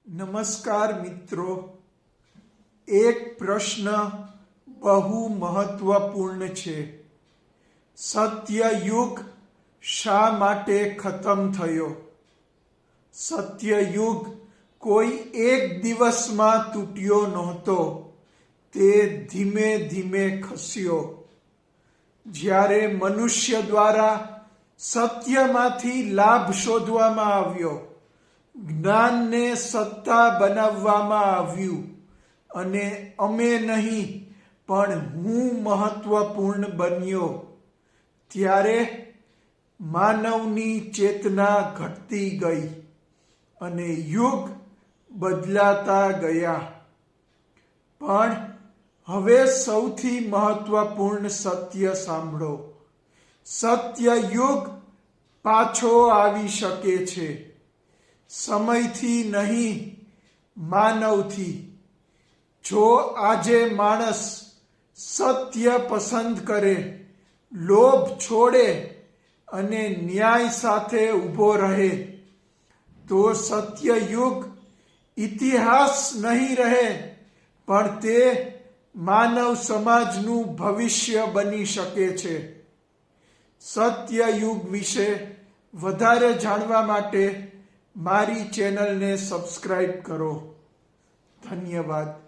નમસ્કાર મિત્રો, એક પ્રશ્ન બહુ મહત્વપૂર્ણ છે. સત્યયુગ શા માટે ખતમ થયો? સત્યયુગ કોઈ એક દિવસમાં તૂટ્યો નહોતો, તે ધીમે ધીમે ખસ્યો. જ્યારે મનુષ્ય દ્વારા સત્યમાંથી લાભ શોધવામાં આવ્યો, જ્ઞાનને સત્તા બનાવવામાં આવ્યું અને અમે નહીં પણ હું મહત્વપૂર્ણ બન્યો, ત્યારે માનવની ચેતના ઘટતી ગઈ અને યુગ બદલાતા ગયા. પણ હવે સૌથી મહત્વપૂર્ણ સત્ય સાંભળો. સત્યયુગ પાછો આવી શકે છે, સમયથી નહીં, માનવથી. જો આજે માણસ સત્ય પસંદ કરે, લોભ છોડે અને ન્યાય સાથે ઊભો રહે, તો સત્યયુગ ઇતિહાસ નહીં રહે, પણ તે માનવ સમાજનું ભવિષ્ય બની શકે છે. સત્યયુગ વિશે વધારે જાણવા માટે મારી ચેનલને સબસ્ક્રાઇબ કરો. ધન્યવાદ.